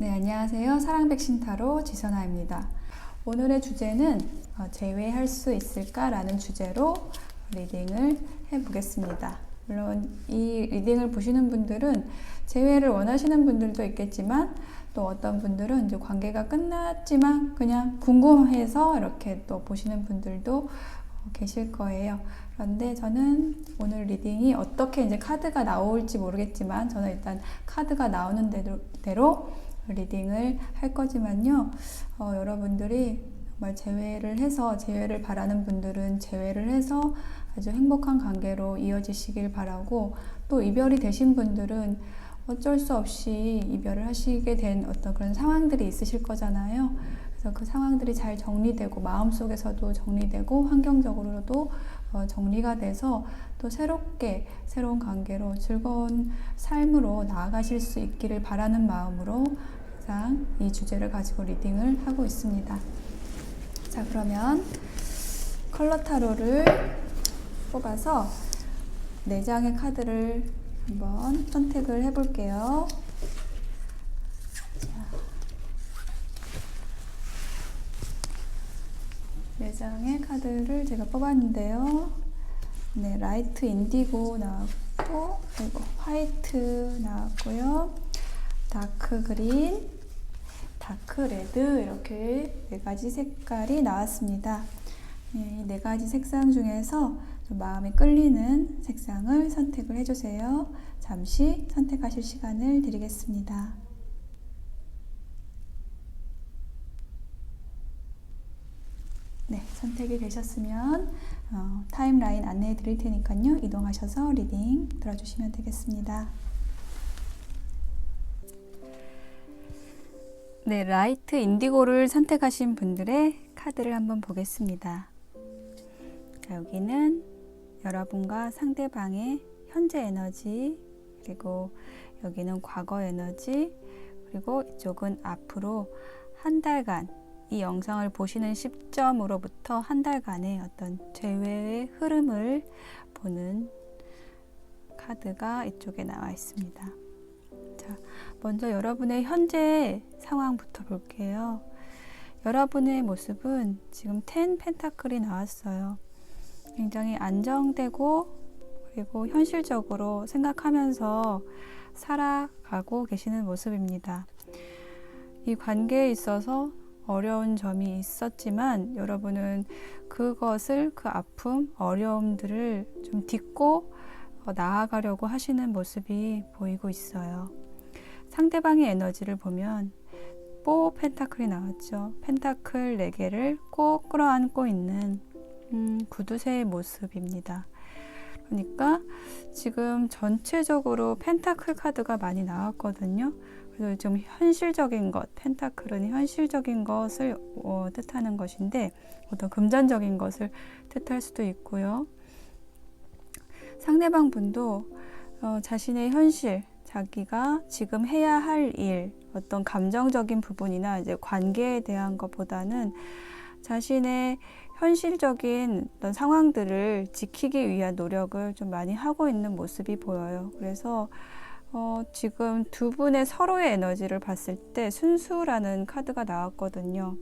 네, 안녕하세요. 사랑백신타로 지선아입니다. 오늘의 주제는 제외할 수 있을까라는 주제로 리딩을 해보겠습니다. 물론 이 리딩을 보시는 분들은 제외를 원하시는 분들도 있겠지만 또 어떤 분들은 이제 관계가 끝났지만 그냥 궁금해서 이렇게 또 보시는 분들도 계실 거예요. 그런데 저는 오늘 리딩이 어떻게 이제 카드가 나올지 모르겠지만 저는 일단 카드가 나오는 대로 리딩을 할 거지만요. 여러분들이 정말 제외를 바라는 분들은 제외를 해서 아주 행복한 관계로 이어지시길 바라고, 또 이별이 되신 분들은 어쩔 수 없이 이별을 하시게 된 어떤 그런 상황들이 있으실 거잖아요. 그래서 그 상황들이 잘 정리되고 마음속에서도 정리되고 환경적으로도 정리가 돼서 또 새로운 관계로 즐거운 삶으로 나아가실 수 있기를 바라는 마음으로 항상 이 주제를 가지고 리딩을 하고 있습니다. 자, 그러면 컬러 타로를 뽑아서 4장의 카드를 한번 선택을 해볼게요. 4장의 카드를 제가 뽑았는데요. 네, 라이트 인디고 나왔고, 그리고 화이트 나왔고요. 다크 그린, 다크 레드, 이렇게 4가지 색깔이 나왔습니다. 네, 이 4가지 색상 중에서 좀 마음에 끌리는 색상을 선택을 해주세요. 잠시 선택하실 시간을 드리겠습니다. 네, 선택이 되셨으면 타임라인 안내해 드릴 테니까요. 이동하셔서 리딩 들어주시면 되겠습니다. 네, 라이트 인디고를 선택하신 분들의 카드를 한번 보겠습니다. 자, 여기는 여러분과 상대방의 현재 에너지, 그리고 여기는 과거 에너지, 그리고 이쪽은 앞으로 한 달간, 이 영상을 보시는 시점으로부터 한 달간의 어떤 제외의 흐름을 보는 카드가 이쪽에 나와 있습니다. 자, 먼저 여러분의 현재 상황부터 볼게요. 여러분의 모습은 지금 10 펜타클이 나왔어요. 굉장히 안정되고 그리고 현실적으로 생각하면서 살아가고 계시는 모습입니다. 이 관계에 있어서 어려운 점이 있었지만 여러분은 그 아픔, 어려움들을 좀 딛고 나아가려고 하시는 모습이 보이고 있어요. 상대방의 에너지를 보면 4 펜타클이 나왔죠. 펜타클 4개를 꼭 끌어안고 있는 구두쇠의 모습입니다. 그러니까 지금 전체적으로 펜타클 카드가 많이 나왔거든요. 그래서 좀 현실적인 것, 펜타클은 현실적인 것을 뜻하는 것인데 어떤 금전적인 것을 뜻할 수도 있고요. 상대방 분도 자신의 현실, 자기가 지금 해야 할 일, 어떤 감정적인 부분이나 이제 관계에 대한 것보다는 자신의 현실적인 어떤 상황들을 지키기 위한 노력을 좀 많이 하고 있는 모습이 보여요. 그래서 지금 두 분의 서로의 에너지를 봤을 때 순수라는 카드가 나왔거든요.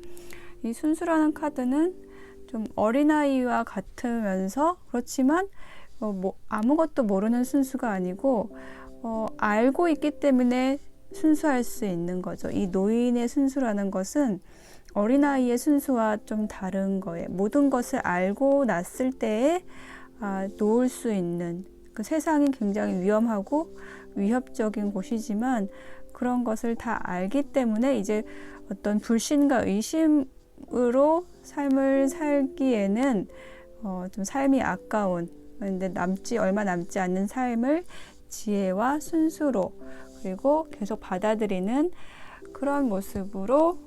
이 순수라는 카드는 좀 어린아이와 같으면서 그렇지만 아무것도 모르는 순수가 아니고 알고 있기 때문에 순수할 수 있는 거죠. 이 노인의 순수라는 것은 어린아이의 순수와 좀 다른 거예요. 모든 것을 알고 났을 때에 놓을 수 있는, 그 세상이 굉장히 위험하고 위협적인 곳이지만 그런 것을 다 알기 때문에 이제 어떤 불신과 의심으로 삶을 살기에는 좀 삶이 아까운, 근데 얼마 남지 않는 삶을 지혜와 순수로 그리고 계속 받아들이는 그런 모습으로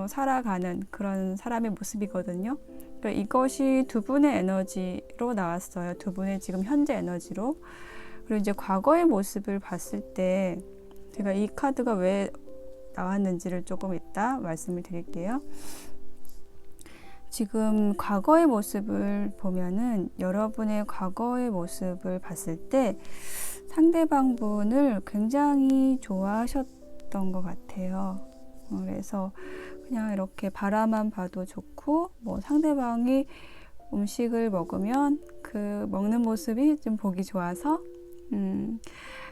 살아가는 그런 사람의 모습이거든요. 그러니까 이것이 두 분의 에너지로 나왔어요. 두 분의 지금 현재 에너지로. 그리고 이제 과거의 모습을 봤을 때 제가 이 카드가 왜 나왔는지를 조금 이따 말씀을 드릴게요. 지금 과거의 모습을 보면은 여러분의 과거의 모습을 봤을 때 상대방 분을 굉장히 좋아하셨던 것 같아요. 그래서 그냥 이렇게 바라만 봐도 좋고, 뭐 상대방이 음식을 먹으면 그 먹는 모습이 좀 보기 좋아서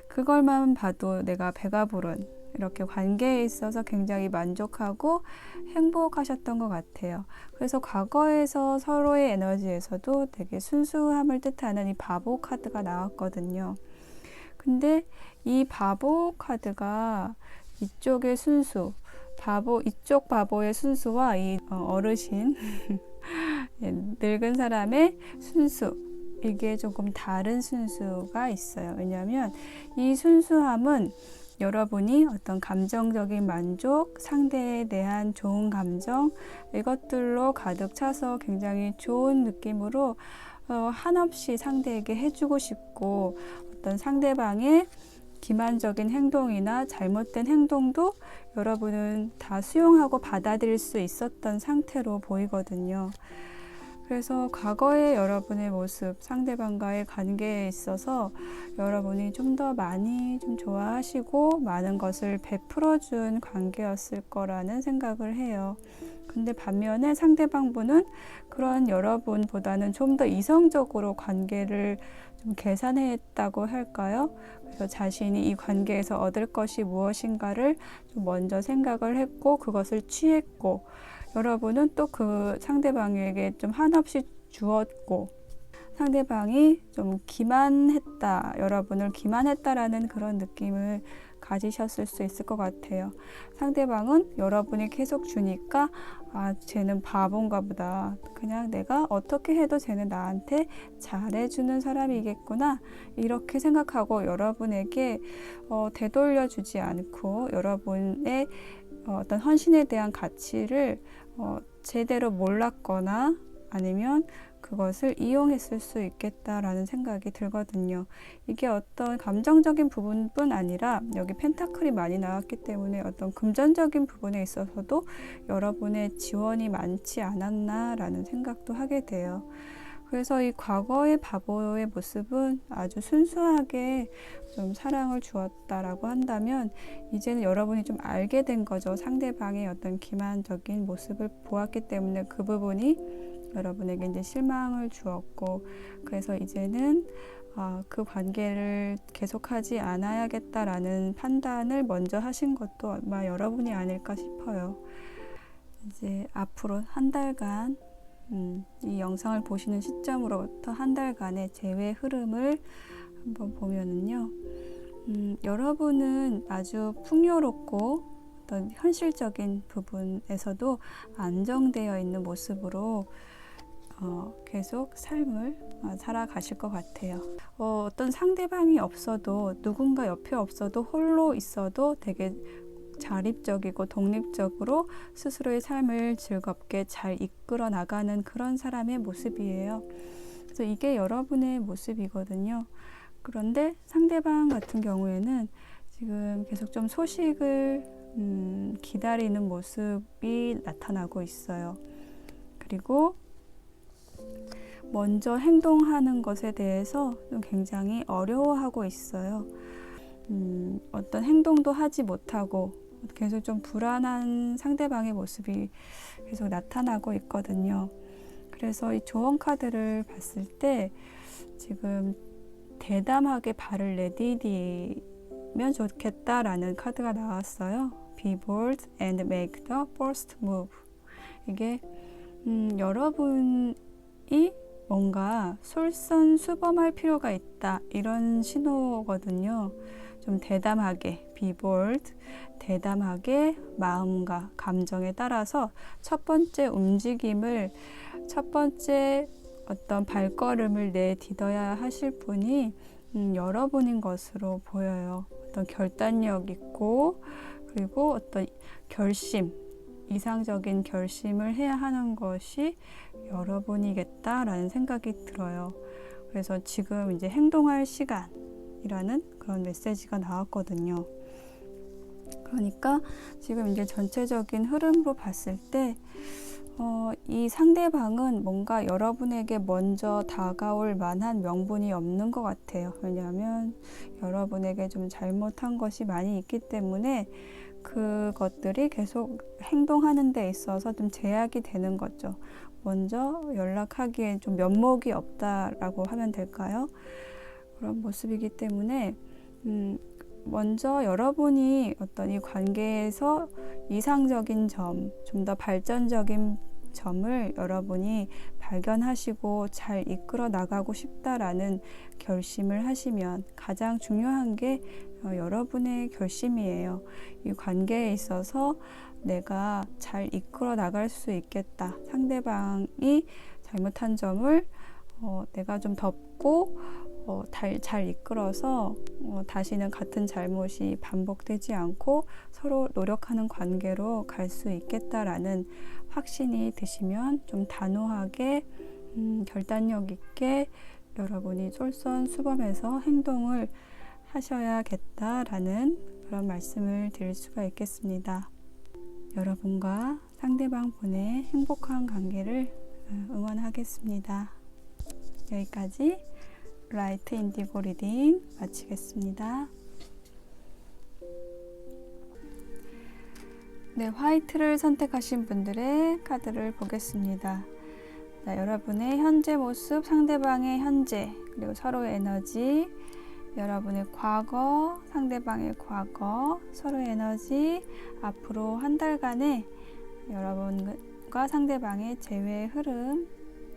그걸만 봐도 내가 배가 부른, 이렇게 관계에 있어서 굉장히 만족하고 행복하셨던 것 같아요. 그래서 과거에서 서로의 에너지에서도 되게 순수함을 뜻하는 이 바보 카드가 나왔거든요. 근데 이 바보 카드가 이쪽의 순수, 이쪽 바보의 순수와 이 어르신, 늙은 사람의 순수, 이게 조금 다른 순수가 있어요. 왜냐하면 이 순수함은 여러분이 어떤 감정적인 만족, 상대에 대한 좋은 감정, 이것들로 가득 차서 굉장히 좋은 느낌으로 한없이 상대에게 해주고 싶고, 어떤 상대방의 기만적인 행동이나 잘못된 행동도 여러분은 다 수용하고 받아들일 수 있었던 상태로 보이거든요. 그래서 과거의 여러분의 모습, 상대방과의 관계에 있어서 여러분이 좀 더 많이 좀 좋아하시고 많은 것을 베풀어준 관계였을 거라는 생각을 해요. 근데 반면에 상대방분은 그런 여러분보다는 좀 더 이성적으로 관계를 좀 계산했다고 할까요? 그래서 자신이 이 관계에서 얻을 것이 무엇인가를 좀 먼저 생각을 했고, 그것을 취했고, 여러분은 또 그 상대방에게 좀 한없이 주었고, 상대방이 좀 기만했다, 여러분을 기만했다라는 그런 느낌을 가지셨을 수 있을 것 같아요. 상대방은 여러분이 계속 주니까 쟤는 바본가 보다. 그냥 내가 어떻게 해도 쟤는 나한테 잘해주는 사람이겠구나. 이렇게 생각하고 여러분에게 되돌려주지 않고 여러분의 어떤 헌신에 대한 가치를 제대로 몰랐거나 아니면 그것을 이용했을 수 있겠다라는 생각이 들거든요. 이게 어떤 감정적인 부분뿐 아니라 여기 펜타클이 많이 나왔기 때문에 어떤 금전적인 부분에 있어서도 여러분의 지원이 많지 않았나라는 생각도 하게 돼요. 그래서 이 과거의 바보의 모습은 아주 순수하게 좀 사랑을 주었다라고 한다면, 이제는 여러분이 좀 알게 된 거죠. 상대방의 어떤 기만적인 모습을 보았기 때문에 그 부분이 여러분에게 이제 실망을 주었고, 그래서 이제는 그 관계를 계속하지 않아야겠다라는 판단을 먼저 하신 것도 아마 여러분이 아닐까 싶어요. 이제 앞으로 한 달간 이 영상을 보시는 시점으로부터 한 달간의 재회 흐름을 한번 보면은요, 여러분은 아주 풍요롭고 어떤 현실적인 부분에서도 안정되어 있는 모습으로 계속 삶을 살아가실 것 같아요. 어떤 상대방이 없어도, 누군가 옆에 없어도, 홀로 있어도 되게 자립적이고 독립적으로 스스로의 삶을 즐겁게 잘 이끌어 나가는 그런 사람의 모습이에요. 그래서 이게 여러분의 모습이거든요. 그런데 상대방 같은 경우에는 지금 계속 좀 소식을 기다리는 모습이 나타나고 있어요. 그리고 먼저 행동하는 것에 대해서 좀 굉장히 어려워하고 있어요. 어떤 행동도 하지 못하고 계속 좀 불안한 상대방의 모습이 계속 나타나고 있거든요. 그래서 이 조언 카드를 봤을 때 지금 대담하게 발을 내디디면 좋겠다라는 카드가 나왔어요. Be bold and make the first move. 이게 여러분이 뭔가 솔선수범할 필요가 있다, 이런 신호거든요. 좀 대담하게, be bold, 대담하게 마음과 감정에 따라서 첫 번째 움직임을, 첫 번째 어떤 발걸음을 내딛어야 하실 분이 여러분인 것으로 보여요. 어떤 결단력 있고, 그리고 어떤 결심, 이상적인 결심을 해야 하는 것이 여러분이겠다라는 생각이 들어요. 그래서 지금 이제 행동할 시간이라는 그런 메시지가 나왔거든요. 그러니까 지금 이제 전체적인 흐름으로 봤을 때 이 상대방은 뭔가 여러분에게 먼저 다가올 만한 명분이 없는 것 같아요. 왜냐하면 여러분에게 좀 잘못한 것이 많이 있기 때문에 그것들이 계속 행동하는 데 있어서 좀 제약이 되는 거죠. 먼저 연락하기에 좀 면목이 없다라고 하면 될까요? 그런 모습이기 때문에 먼저 여러분이 어떤 이 관계에서 이상적인 점, 좀 더 발전적인 점을 여러분이 발견하시고 잘 이끌어 나가고 싶다라는 결심을 하시면 가장 중요한 게 여러분의 결심이에요. 이 관계에 있어서 내가 잘 이끌어 나갈 수 있겠다. 상대방이 잘못한 점을 내가 좀 덮고 잘 이끌어서 다시는 같은 잘못이 반복되지 않고 서로 노력하는 관계로 갈 수 있겠다라는 확신이 드시면 좀 단호하게 결단력 있게 여러분이 솔선수범해서 행동을 하셔야겠다라는 그런 말씀을 드릴 수가 있겠습니다. 여러분과 상대방 분의 행복한 관계를 응원하겠습니다. 여기까지 라이트 인디고 리딩 마치겠습니다. 네, 화이트를 선택하신 분들의 카드를 보겠습니다. 자, 여러분의 현재 모습, 상대방의 현재, 그리고 서로의 에너지, 여러분의 과거, 상대방의 과거, 서로의 에너지, 앞으로 한 달간의 여러분과 상대방의 재회의 흐름,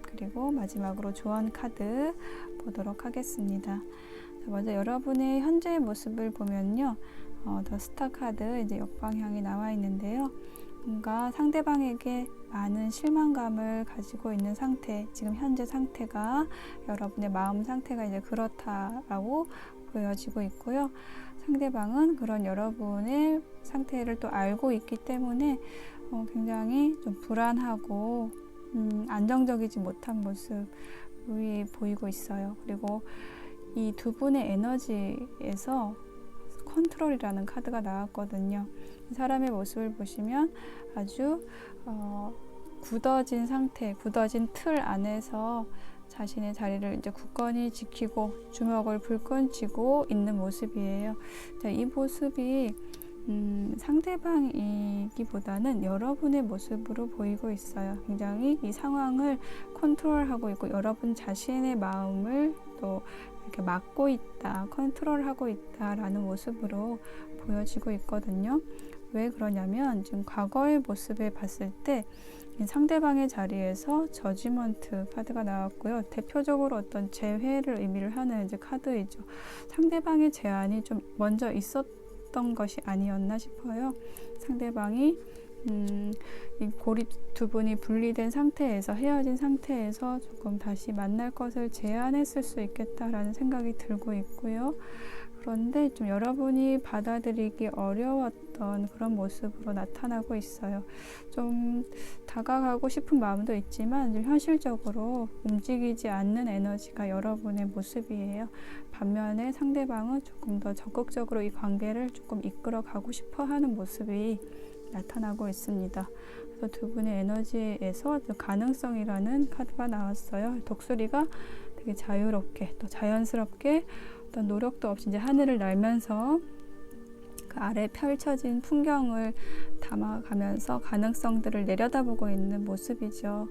그리고 마지막으로 조언 카드 보도록 하겠습니다. 자, 먼저 여러분의 현재의 모습을 보면요. 더 스타 카드 이제 역방향이 나와 있는데요. 뭔가 상대방에게 많은 실망감을 가지고 있는 상태, 지금 현재 상태가 여러분의 마음 상태가 이제 그렇다라고 보여지고 있고요. 상대방은 그런 여러분의 상태를 또 알고 있기 때문에 굉장히 좀 불안하고 안정적이지 못한 모습이 보이고 있어요. 그리고 이 두 분의 에너지에서 컨트롤이라는 카드가 나왔거든요. 이 사람의 모습을 보시면 아주 굳어진 상태, 굳어진 틀 안에서 자신의 자리를 이제 굳건히 지키고 주먹을 불끈 쥐고 있는 모습이에요. 자, 이 모습이 상대방이기보다는 여러분의 모습으로 보이고 있어요. 굉장히 이 상황을 컨트롤하고 있고 여러분 자신의 마음을 또 이렇게 막고 있다, 컨트롤하고 있다라는 모습으로 보여지고 있거든요. 왜 그러냐면 지금 과거의 모습을 봤을 때 상대방의 자리에서 저지먼트 카드가 나왔고요. 대표적으로 어떤 재회를 의미를 하는 이제 카드이죠. 상대방의 제안이 좀 먼저 있었던 것이 아니었나 싶어요. 상대방이 이 두 분이 분리된 상태에서 헤어진 상태에서 조금 다시 만날 것을 제안했을 수 있겠다라는 생각이 들고 있고요. 그런데 좀 여러분이 받아들이기 어려웠던 그런 모습으로 나타나고 있어요. 좀 다가가고 싶은 마음도 있지만 좀 현실적으로 움직이지 않는 에너지가 여러분의 모습이에요. 반면에 상대방은 조금 더 적극적으로 이 관계를 조금 이끌어 가고 싶어 하는 모습이 나타나고 있습니다. 그래서 두 분의 에너지에서 가능성이라는 카드가 나왔어요. 독수리가 되게 자유롭게 또 자연스럽게 어떤 노력도 없이 이제 하늘을 날면서 그 아래 펼쳐진 풍경을 담아가면서 가능성들을 내려다보고 있는 모습이죠.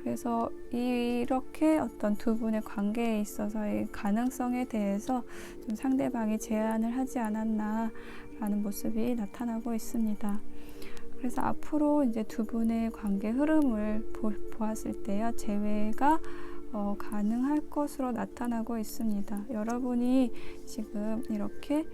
그래서 이렇게 어떤 두 분의 관계에 있어서의 가능성에 대해서 좀 상대방이 제안을 하지 않았나라는 모습이 나타나고 있습니다. 그래서 앞으로 이제 두 분의 관계 흐름을 보았을 때요, 재회가 가능할 것으로 나타나고 있습니다. 여러분이 지금 이렇게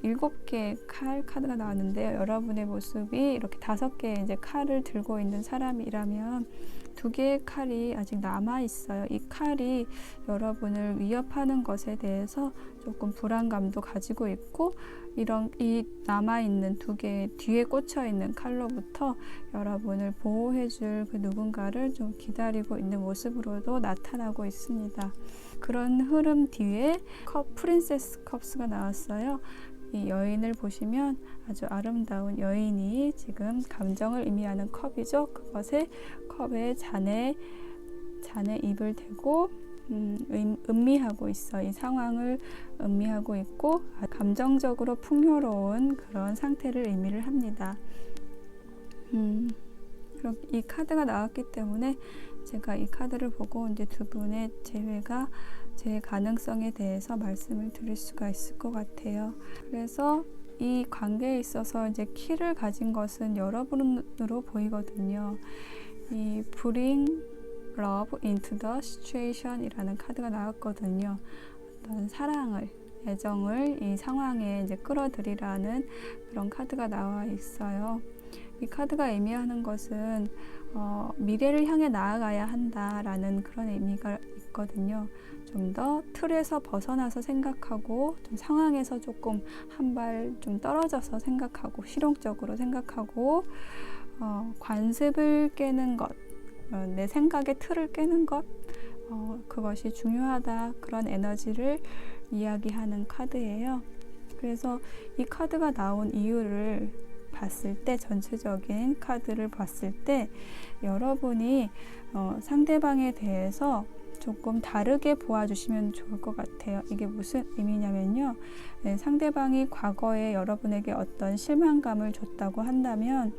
7개의 카드가 나왔는데요. 여러분의 모습이 이렇게 5개의 이제 칼을 들고 있는 사람이라면 2개의 칼이 아직 남아 있어요. 이 칼이 여러분을 위협하는 것에 대해서 조금 불안감도 가지고 있고, 이 남아있는 2개의 뒤에 꽂혀있는 칼로부터 여러분을 보호해줄 그 누군가를 좀 기다리고 있는 모습으로도 나타나고 있습니다. 그런 흐름 뒤에 프린세스 컵스가 나왔어요. 이 여인을 보시면 아주 아름다운 여인이 지금 감정을 의미하는 컵이죠. 그것에 컵에 잔에 입을 대고 음미하고 있어. 이 상황을 음미하고 있고 감정적으로 풍요로운 그런 상태를 의미를 합니다. 이 카드가 나왔기 때문에 제가 이 카드를 보고 이제 두 분의 재회가 제 가능성에 대해서 말씀을 드릴 수가 있을 것 같아요. 그래서 이 관계에 있어서 이제 키를 가진 것은 여러분으로 보이거든요. 이 Bring Love into the Situation 이라는 카드가 나왔거든요. 어떤 사랑을, 애정을 이 상황에 이제 끌어들이라는 그런 카드가 나와 있어요. 이 카드가 의미하는 것은 미래를 향해 나아가야 한다라는 그런 의미가 있거든요. 좀 더 틀에서 벗어나서 생각하고 좀 상황에서 조금 한 발 좀 떨어져서 생각하고 실용적으로 생각하고 관습을 깨는 것, 내 생각의 틀을 깨는 것, 그것이 중요하다. 그런 에너지를 이야기하는 카드예요. 그래서 이 카드가 나온 이유를 봤을 때, 전체적인 카드를 봤을 때 여러분이 상대방에 대해서 조금 다르게 보아주시면 좋을 것 같아요. 이게 무슨 의미냐면요. 상대방이 과거에 여러분에게 어떤 실망감을 줬다고 한다면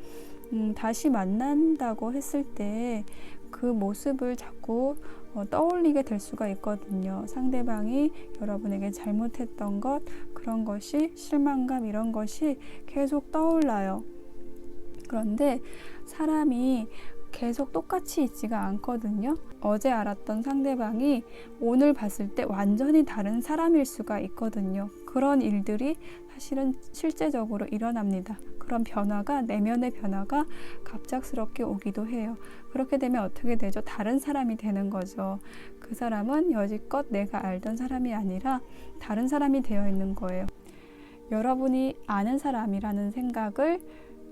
다시 만난다고 했을 때 그 모습을 자꾸 떠올리게 될 수가 있거든요. 상대방이 여러분에게 잘못했던 것, 그런 것이 실망감 이런 것이 계속 떠올라요. 그런데 사람이 계속 똑같이 있지가 않거든요. 어제 알았던 상대방이 오늘 봤을 때 완전히 다른 사람일 수가 있거든요. 그런 일들이 사실은 실제적으로 일어납니다. 그런 변화가, 내면의 변화가 갑작스럽게 오기도 해요. 그렇게 되면 어떻게 되죠? 다른 사람이 되는 거죠. 그 사람은 여지껏 내가 알던 사람이 아니라 다른 사람이 되어 있는 거예요. 여러분이 아는 사람이라는 생각을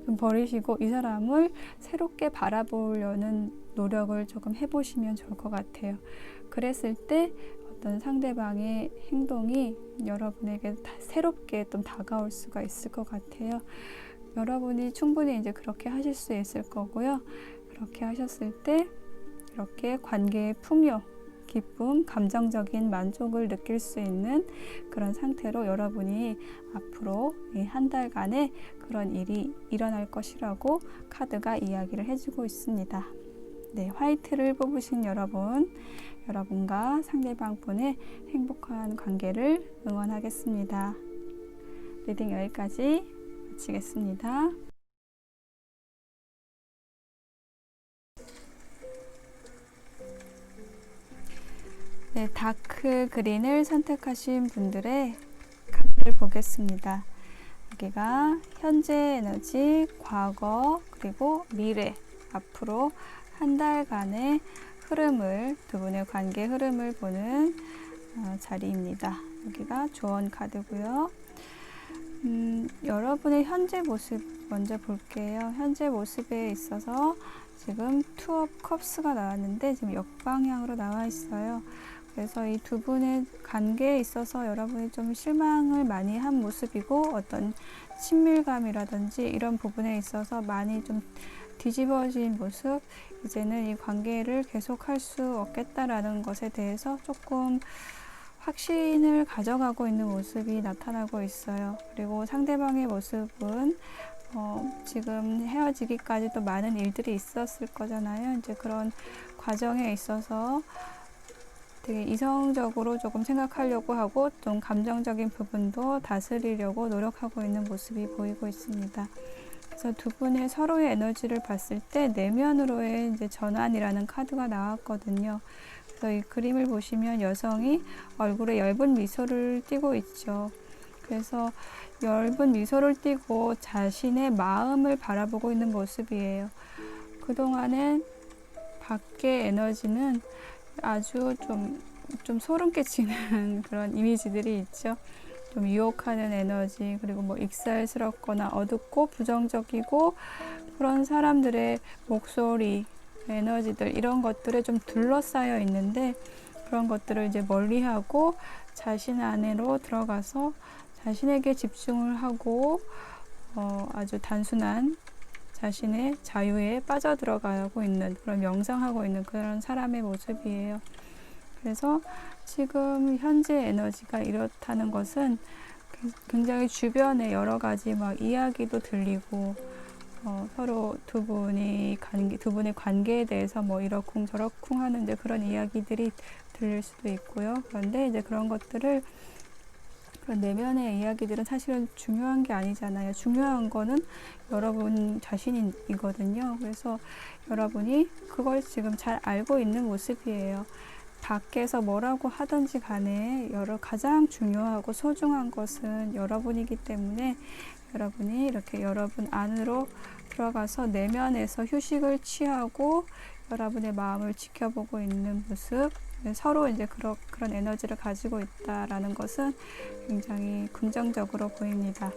좀 버리시고 이 사람을 새롭게 바라보려는 노력을 조금 해보시면 좋을 것 같아요. 그랬을 때 어떤 상대방의 행동이 여러분에게 새롭게 좀 다가올 수가 있을 것 같아요. 여러분이 충분히 이제 그렇게 하실 수 있을 거고요. 그렇게 하셨을 때 이렇게 관계의 풍요, 기쁨, 감정적인 만족을 느낄 수 있는 그런 상태로 여러분이 앞으로 한 달간의 그런 일이 일어날 것이라고 카드가 이야기를 해주고 있습니다. 네, 화이트를 뽑으신 여러분과 상대방 분의 행복한 관계를 응원하겠습니다. 리딩 여기까지 마치겠습니다. 네, 다크 그린을 선택하신 분들의 카드를 보겠습니다. 여기가 현재 에너지, 과거, 그리고 미래, 앞으로 한 달간의 흐름을, 두 분의 관계 흐름을 보는 자리입니다. 여기가 조언 카드고요. 여러분의 현재 모습 먼저 볼게요. 현재 모습에 있어서 지금 투 오브 컵스가 나왔는데 지금 역방향으로 나와 있어요. 그래서 이 두 분의 관계에 있어서 여러분이 좀 실망을 많이 한 모습이고 어떤 친밀감이라든지 이런 부분에 있어서 많이 좀 뒤집어진 모습, 이제는 이 관계를 계속할 수 없겠다라는 것에 대해서 조금 확신을 가져가고 있는 모습이 나타나고 있어요. 그리고 상대방의 모습은 지금 헤어지기까지 또 많은 일들이 있었을 거잖아요. 이제 그런 과정에 있어서 되게 이성적으로 조금 생각하려고 하고 좀 감정적인 부분도 다스리려고 노력하고 있는 모습이 보이고 있습니다. 그래서 두 분의 서로의 에너지를 봤을 때 내면으로의 이제 전환이라는 카드가 나왔거든요. 그래서 이 그림을 보시면 여성이 얼굴에 엷은 미소를 띠고 있죠. 그래서 엷은 미소를 띠고 자신의 마음을 바라보고 있는 모습이에요. 그동안엔 밖의 에너지는 아주 좀 소름 끼치는 그런 이미지들이 있죠. 좀 유혹하는 에너지, 그리고 뭐 익살스럽거나 어둡고 부정적이고 그런 사람들의 목소리, 에너지들 이런 것들에 좀 둘러싸여 있는데 그런 것들을 이제 멀리하고 자신 안으로 들어가서 자신에게 집중을 하고 아주 단순한 자신의 자유에 빠져들어가고 있는 그런 명상하고 있는 그런 사람의 모습이에요. 그래서 지금 현재 에너지가 이렇다는 것은 굉장히 주변에 여러 가지 막 이야기도 들리고 서로 두 분의 관계에 대해서 뭐 이러쿵 저러쿵 하는데 그런 이야기들이 들릴 수도 있고요. 그런데 이제 그런 내면의 이야기들은 사실은 중요한 게 아니잖아요. 중요한 거는 여러분 자신이거든요. 그래서 여러분이 그걸 지금 잘 알고 있는 모습이에요. 밖에서 뭐라고 하든지 간에 가장 중요하고 소중한 것은 여러분이기 때문에 여러분이 이렇게 여러분 안으로 들어가서 내면에서 휴식을 취하고 여러분의 마음을 지켜보고 있는 모습, 서로 이제 그런 에너지를 가지고 있다라는 것은 굉장히 긍정적으로 보입니다.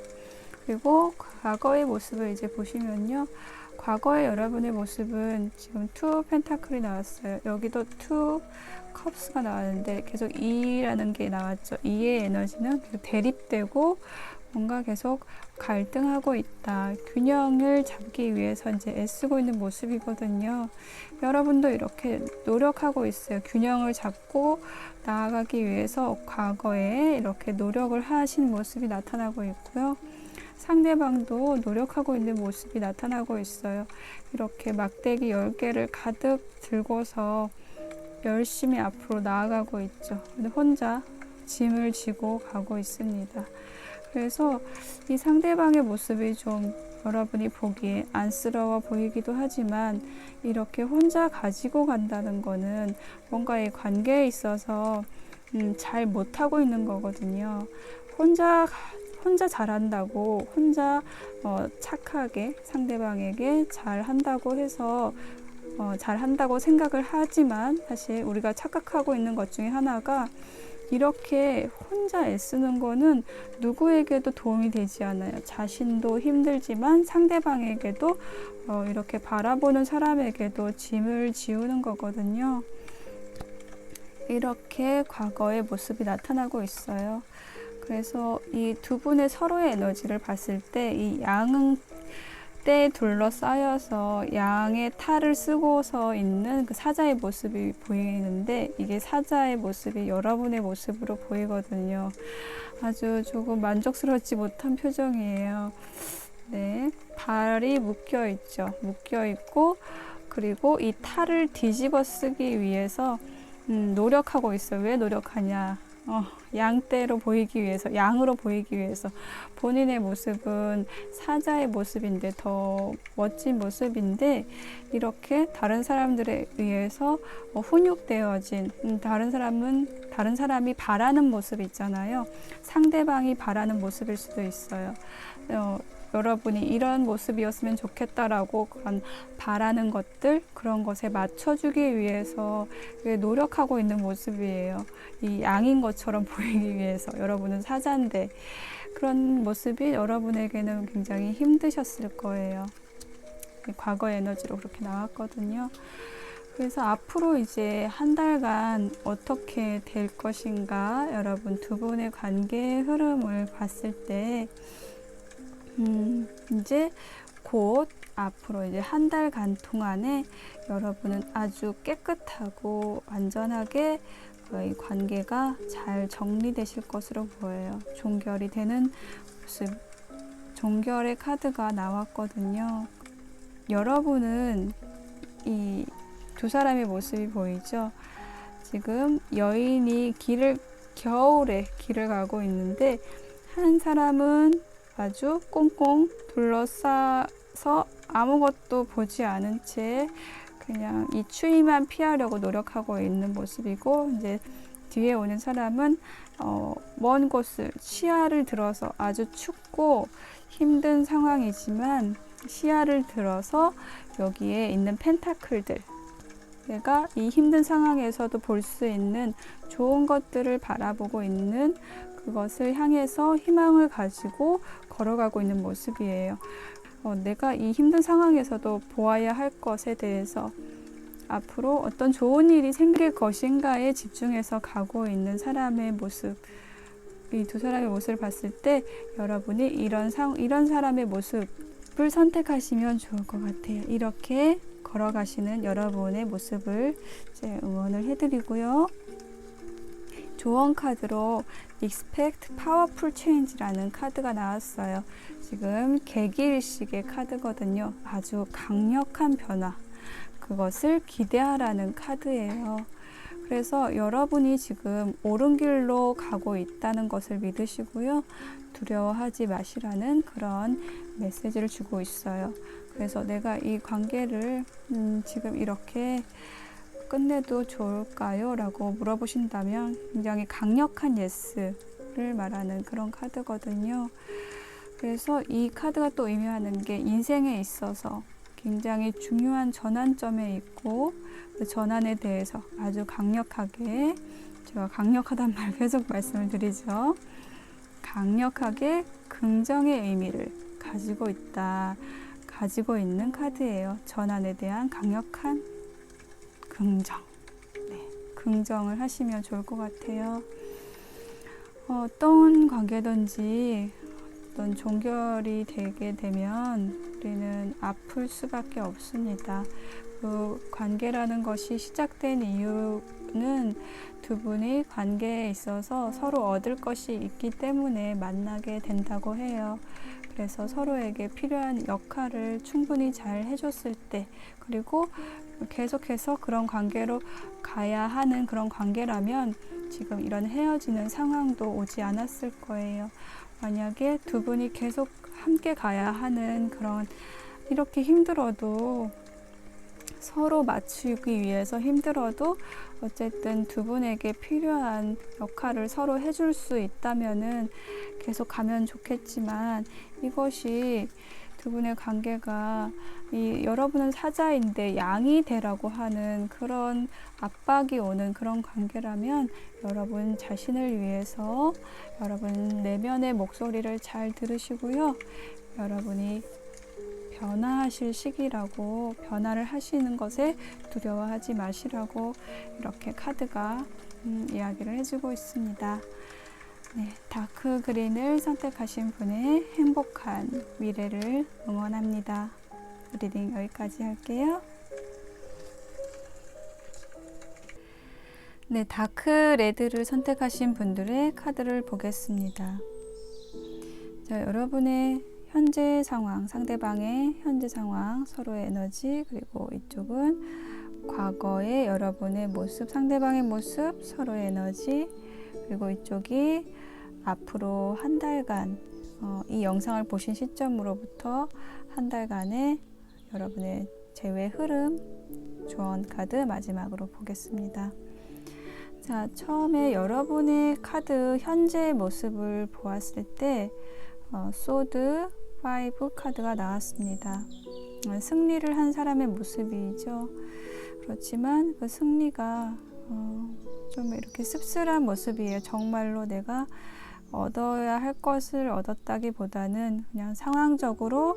그리고 과거의 모습을 이제 보시면요. 과거의 여러분의 모습은 지금 2 펜타클이 나왔어요. 여기도 2 컵스가 나왔는데 계속 2라는 게 나왔죠. 2의 에너지는 계속 대립되고 뭔가 계속 갈등하고 있다. 균형을 잡기 위해서 이제 애쓰고 있는 모습이거든요. 여러분도 이렇게 노력하고 있어요. 균형을 잡고 나아가기 위해서 과거에 이렇게 노력을 하신 모습이 나타나고 있고요. 상대방도 노력하고 있는 모습이 나타나고 있어요. 이렇게 막대기 10개를 가득 들고서 열심히 앞으로 나아가고 있죠. 근데 혼자 짐을 지고 가고 있습니다. 그래서 이 상대방의 모습이 좀 여러분이 보기에 안쓰러워 보이기도 하지만 이렇게 혼자 가지고 간다는 거는 뭔가 이 관계에 있어서 잘 못하고 있는 거거든요. 혼자 잘한다고 혼자 착하게 상대방에게 잘한다고 해서 잘한다고 생각을 하지만 사실 우리가 착각하고 있는 것 중에 하나가 이렇게 혼자 애쓰는 거는 누구에게도 도움이 되지 않아요. 자신도 힘들지만 상대방에게도 이렇게 바라보는 사람에게도 짐을 지우는 거거든요. 이렇게 과거의 모습이 나타나고 있어요. 그래서 이 두 분의 서로의 에너지를 봤을 때 이 양은 때에 둘러싸여서 양의 탈을 쓰고서 있는 그 사자의 모습이 보이는데 이게 사자의 모습이 여러분의 모습으로 보이거든요. 아주 조금 만족스럽지 못한 표정이에요. 네, 발이 묶여 있죠. 묶여 있고 그리고 이 탈을 뒤집어 쓰기 위해서 노력하고 있어요. 왜 노력하냐? 양떼로 보이기 위해서, 양으로 보이기 위해서. 본인의 모습은 사자의 모습인데 더 멋진 모습인데 이렇게 다른 사람들에 의해서 훈육되어진 다른 사람이 바라는 모습 있잖아요. 상대방이 바라는 모습일 수도 있어요. 여러분이 이런 모습이었으면 좋겠다라고 그런 바라는 것들, 그런 것에 맞춰주기 위해서 노력하고 있는 모습이에요. 이 양인 것처럼 보이기 위해서. 여러분은 사자인데 그런 모습이 여러분에게는 굉장히 힘드셨을 거예요. 과거 에너지로 그렇게 나왔거든요. 그래서 앞으로 이제 한 달간 어떻게 될 것인가, 여러분 두 분의 관계의 흐름을 봤을 때 이제 곧 앞으로 이제 한 달간 동안에 여러분은 아주 깨끗하고 안전하게 이 관계가 잘 정리되실 것으로 보여요. 종결이 되는 모습, 종결의 카드가 나왔거든요. 여러분은 이 두 사람의 모습이 보이죠? 지금 여인이 겨울에 길을 가고 있는데 한 사람은 아주 꽁꽁 둘러싸서 아무것도 보지 않은 채 그냥 이 추위만 피하려고 노력하고 있는 모습이고, 이제 뒤에 오는 사람은 먼 곳을 시야를 들어서 아주 춥고 힘든 상황이지만 시야를 들어서 여기에 있는 펜타클들, 내가 이 힘든 상황에서도 볼 수 있는 좋은 것들을 바라보고 있는 그것을 향해서 희망을 가지고 걸어가고 있는 모습이에요. 내가 이 힘든 상황에서도 보아야 할 것에 대해서 앞으로 어떤 좋은 일이 생길 것인가에 집중해서 가고 있는 사람의 모습, 이 두 사람의 모습을 봤을 때 여러분이 이런 사람의 모습을 선택하시면 좋을 것 같아요. 이렇게 걸어가시는 여러분의 모습을 이제 응원을 해드리고요. 조언 카드로 Expect Powerful Change라는 카드가 나왔어요. 지금 개기일식의 카드거든요. 아주 강력한 변화, 그것을 기대하라는 카드예요. 그래서 여러분이 지금 옳은 길로 가고 있다는 것을 믿으시고요. 두려워하지 마시라는 그런 메시지를 주고 있어요. 그래서 내가 이 관계를 지금 이렇게 끝내도 좋을까요? 라고 물어보신다면 굉장히 강력한 예스를 말하는 그런 카드거든요. 그래서 이 카드가 또 의미하는 게 인생에 있어서 굉장히 중요한 전환점에 있고 그 전환에 대해서 아주 강력하게, 제가 강력하단 말 계속 말씀을 드리죠. 강력하게 긍정의 의미를 가지고 있다, 가지고 있는 카드예요. 전환에 대한 강력한 긍정. 네, 긍정을 하시면 좋을 것 같아요. 어떤 관계든지 어떤 종결이 되게 되면 우리는 아플 수밖에 없습니다. 그 관계라는 것이 시작된 이유는 두 분이 관계에 있어서 서로 얻을 것이 있기 때문에 만나게 된다고 해요. 그래서 서로에게 필요한 역할을 충분히 잘 해줬을 때, 그리고 계속해서 그런 관계로 가야 하는 그런 관계라면 지금 이런 헤어지는 상황도 오지 않았을 거예요. 만약에 두 분이 계속 함께 가야 하는 그런, 이렇게 힘들어도 서로 맞추기 위해서 힘들어도 어쨌든 두 분에게 필요한 역할을 서로 해줄 수 있다면은 계속 가면 좋겠지만, 이것이 두 분의 관계가 여러분은 사자인데 양이 되라고 하는 그런 압박이 오는 그런 관계라면 여러분 자신을 위해서 여러분 내면의 목소리를 잘 들으시고요. 여러분이 변화하실 시기라고, 변화를 하시는 것에 두려워하지 마시라고 이렇게 카드가 이야기를 해주고 있습니다. 네, 다크 그린을 선택하신 분의 행복한 미래를 응원합니다. 리딩 여기까지 할게요. 네, 다크 레드를 선택하신 분들의 카드를 보겠습니다. 자, 여러분의 현재 상황, 상대방의 현재 상황, 서로의 에너지, 그리고 이쪽은 과거의 여러분의 모습, 상대방의 모습, 서로의 에너지, 그리고 이쪽이 앞으로 한 달간, 이 영상을 보신 시점으로부터 한 달간의 여러분의 재회 흐름, 조언 카드 마지막으로 보겠습니다. 자, 처음에 여러분의 카드 현재의 모습을 보았을 때 소드 5 카드가 나왔습니다. 승리를 한 사람의 모습이죠. 그렇지만 그 승리가 좀 이렇게 씁쓸한 모습이에요. 정말로 내가 얻어야 할 것을 얻었다기보다는 그냥 상황적으로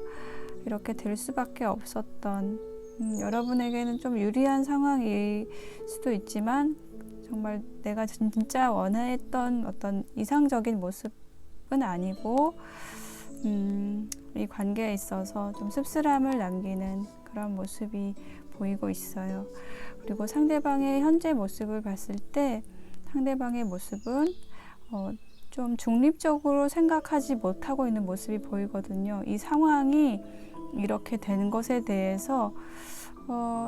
이렇게 될 수밖에 없었던, 여러분에게는 좀 유리한 상황일 수도 있지만 정말 내가 진짜 원했던 어떤 이상적인 모습은 아니고 이 관계에 있어서 좀 씁쓸함을 남기는 그런 모습이 보이고 있어요. 그리고 상대방의 현재 모습을 봤을 때 상대방의 모습은 좀 중립적으로 생각하지 못하고 있는 모습이 보이거든요. 이 상황이 이렇게 되는 것에 대해서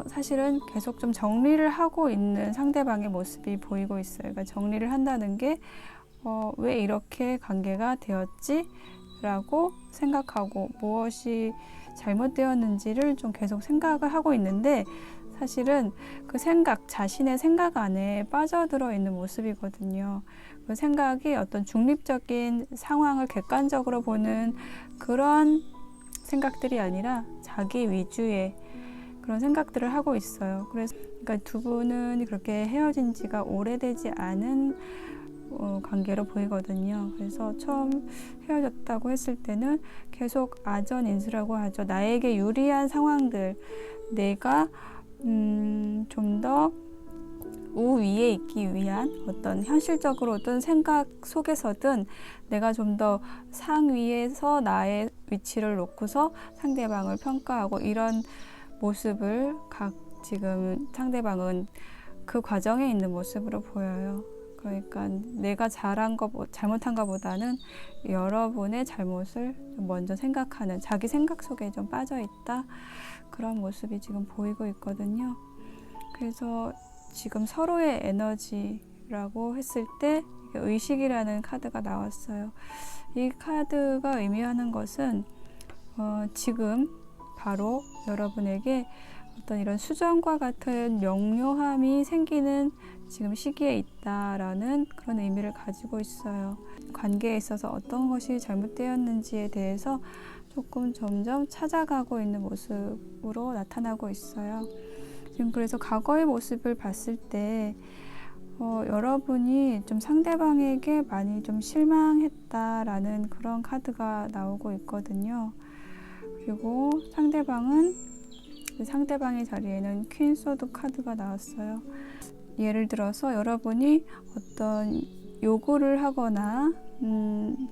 사실은 계속 좀 정리를 하고 있는 상대방의 모습이 보이고 있어요. 그러니까 정리를 한다는 게 왜 이렇게 관계가 되었지? 라고 생각하고 무엇이 잘못되었는지를 좀 계속 생각을 하고 있는데, 사실은 그 생각, 자신의 생각 안에 빠져들어 있는 모습이거든요. 그 생각이 어떤 중립적인 상황을 객관적으로 보는 그런 생각들이 아니라 자기 위주의 그런 생각들을 하고 있어요. 그래서 그러니까 두 분은 그렇게 헤어진 지가 오래되지 않은 관계로 보이거든요. 그래서 처음 헤어졌다고 했을 때는 계속 아전인수라고 하죠. 나에게 유리한 상황들, 내가 좀 더 우위에 있기 위한 어떤 현실적으로든 생각 속에서든 내가 좀 더 상위에서 나의 위치를 놓고서 상대방을 평가하고, 이런 모습을 지금 상대방은 그 과정에 있는 모습으로 보여요. 그러니까 내가 잘못한 것보다는 여러분의 잘못을 좀 먼저 생각하는, 자기 생각 속에 좀 빠져 있다, 그런 모습이 지금 보이고 있거든요. 그래서 지금 서로의 에너지라고 했을 때 의식이라는 카드가 나왔어요. 이 카드가 의미하는 것은 지금 바로 여러분에게 어떤 이런 수정과 같은 명료함이 생기는 지금 시기에 있다라는 그런 의미를 가지고 있어요. 관계에 있어서 어떤 것이 잘못되었는지에 대해서 조금 점점 찾아가고 있는 모습으로 나타나고 있어요. 지금 그래서 과거의 모습을 봤을 때 여러분이 좀 상대방에게 많이 좀 실망했다라는 그런 카드가 나오고 있거든요. 그리고 상대방의 자리에는 퀸 소드 카드가 나왔어요. 예를 들어서 여러분이 어떤 요구를 하거나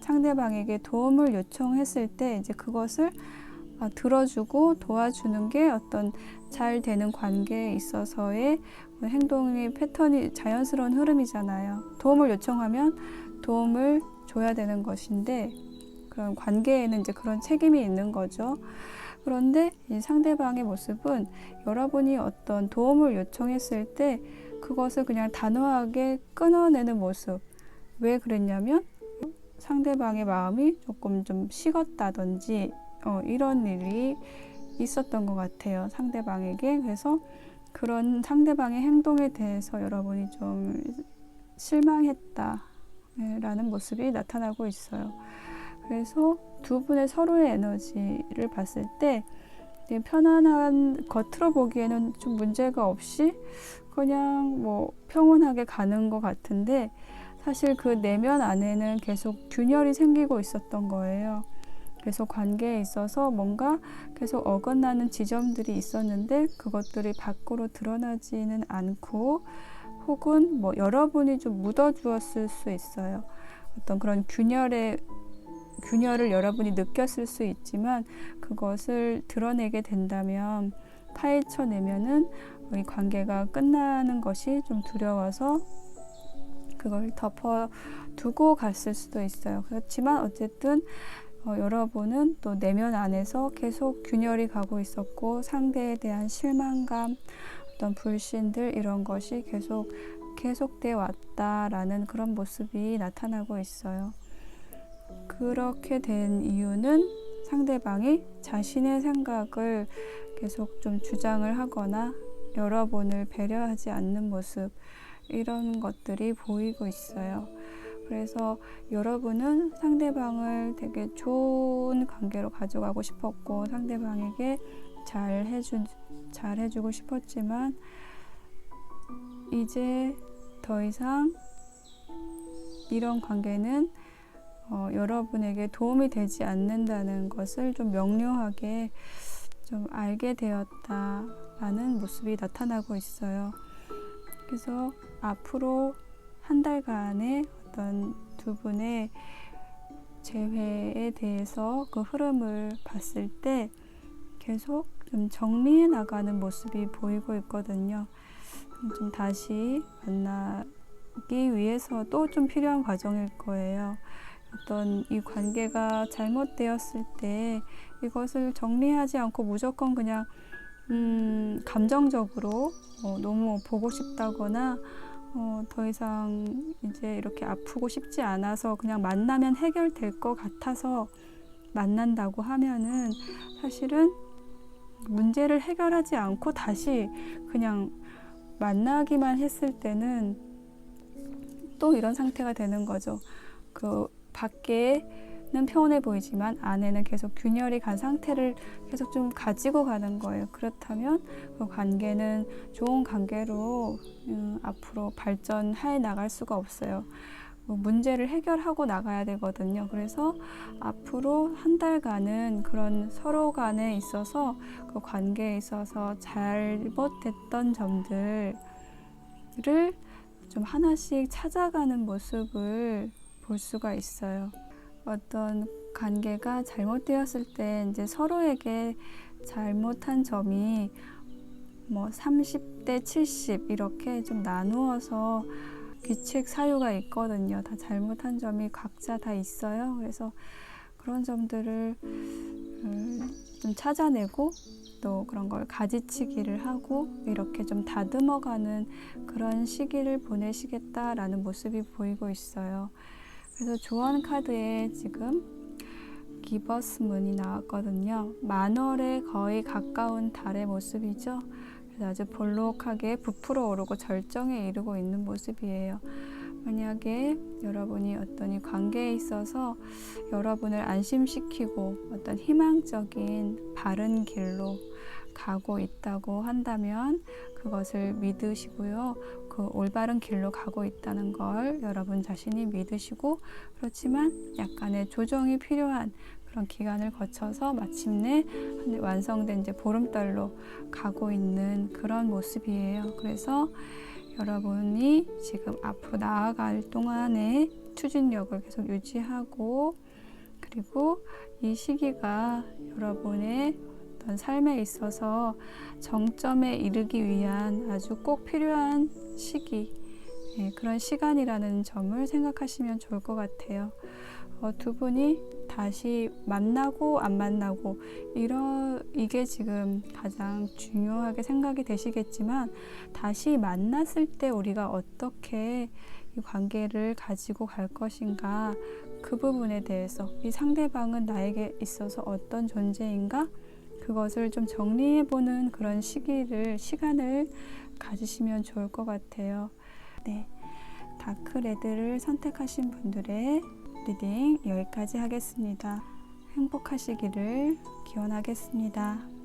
상대방에게 도움을 요청했을 때 이제 그것을 들어주고 도와주는 게 어떤 잘 되는 관계에 있어서의 행동의 패턴이 자연스러운 흐름이잖아요. 도움을 요청하면 도움을 줘야 되는 것인데, 그런 관계에는 이제 그런 책임이 있는 거죠. 그런데 이 상대방의 모습은 여러분이 어떤 도움을 요청했을 때 그것을 그냥 단호하게 끊어내는 모습. 왜 그랬냐면 상대방의 마음이 조금 좀 식었다든지 이런 일이 있었던 것 같아요, 상대방에게. 그래서 그런 상대방의 행동에 대해서 여러분이 좀 실망했다라는 모습이 나타나고 있어요. 그래서 두 분의 서로의 에너지를 봤을 때 편안한, 겉으로 보기에는 좀 문제가 없이 그냥 뭐 평온하게 가는 것 같은데, 사실 그 내면 안에는 계속 균열이 생기고 있었던 거예요. 그래서 관계에 있어서 뭔가 계속 어긋나는 지점들이 있었는데 그것들이 밖으로 드러나지는 않고, 혹은 뭐 여러분이 좀 묻어두었을 수 있어요. 어떤 그런 균열을 여러분이 느꼈을 수 있지만, 그것을 드러내게 된다면, 파헤쳐내면은 이 관계가 끝나는 것이 좀 두려워서 그걸 덮어두고 갔을 수도 있어요. 그렇지만 어쨌든 여러분은 또 내면 안에서 계속 균열이 가고 있었고, 상대에 대한 실망감, 어떤 불신들, 이런 것이 계속돼 왔다라는 그런 모습이 나타나고 있어요. 그렇게 된 이유는 상대방이 자신의 생각을 계속 좀 주장을 하거나 여러분을 배려하지 않는 모습, 이런 것들이 보이고 있어요. 그래서 여러분은 상대방을 되게 좋은 관계로 가져가고 싶었고, 상대방에게 잘 해주고 싶었지만, 이제 더 이상 이런 관계는 여러분에게 도움이 되지 않는다는 것을 좀 명료하게 좀 알게 되었다라는 모습이 나타나고 있어요. 그래서 앞으로 한 달간의 어떤 두 분의 재회에 대해서 그 흐름을 봤을 때 계속 좀 정리해 나가는 모습이 보이고 있거든요. 좀 다시 만나기 위해서도 좀 필요한 과정일 거예요. 어떤 이 관계가 잘못되었을 때 이것을 정리하지 않고 무조건 그냥 감정적으로 너무 보고 싶다거나 더 이상 이제 이렇게 아프고 싶지 않아서 그냥 만나면 해결될 것 같아서 만난다고 하면은, 사실은 문제를 해결하지 않고 다시 그냥 만나기만 했을 때는 또 이런 상태가 되는 거죠. 그 밖에는 평온해 보이지만 안에는 계속 균열이 간 상태를 계속 좀 가지고 가는 거예요. 그렇다면 그 관계는 좋은 관계로 앞으로 발전해 나갈 수가 없어요. 문제를 해결하고 나가야 되거든요. 그래서 앞으로 한 달간은 그런 서로 간에 있어서, 그 관계에 있어서 잘못됐던 점들을 좀 하나씩 찾아가는 모습을 볼 수가 있어요. 어떤 관계가 잘못되었을 때 이제 서로에게 잘못한 점이 뭐 30대 70 이렇게 좀 나누어서 규칙 사유가 있거든요. 다 잘못한 점이 각자 다 있어요. 그래서 그런 점들을 좀 찾아내고 또 그런 걸 가지치기를 하고 이렇게 좀 다듬어가는 그런 시기를 보내시겠다라는 모습이 보이고 있어요. 그래서 조언 카드에 지금 기버스 문이 나왔거든요. 만월에 거의 가까운 달의 모습이죠. 그래서 아주 볼록하게 부풀어 오르고 절정에 이르고 있는 모습이에요. 만약에 여러분이 어떤 이 관계에 있어서 여러분을 안심시키고 어떤 희망적인 바른 길로 가고 있다고 한다면 그것을 믿으시고요. 그 올바른 길로 가고 있다는 걸 여러분 자신이 믿으시고, 그렇지만 약간의 조정이 필요한 그런 기간을 거쳐서 마침내 완성된 이제 보름달로 가고 있는 그런 모습이에요. 그래서 여러분이 지금 앞으로 나아갈 동안에 추진력을 계속 유지하고, 그리고 이 시기가 여러분의 어떤 삶에 있어서 정점에 이르기 위한 아주 꼭 필요한 시기, 그런 시간이라는 점을 생각하시면 좋을 것 같아요. 두 분이 다시 만나고 안 만나고 이게 지금 가장 중요하게 생각이 되시겠지만, 다시 만났을 때 우리가 어떻게 이 관계를 가지고 갈 것인가, 그 부분에 대해서 이 상대방은 나에게 있어서 어떤 존재인가, 그것을 좀 정리해보는 그런 시간을 가지시면 좋을 것 같아요. 네, 다크레드를 선택하신 분들의 리딩 여기까지 하겠습니다. 행복하시기를 기원하겠습니다.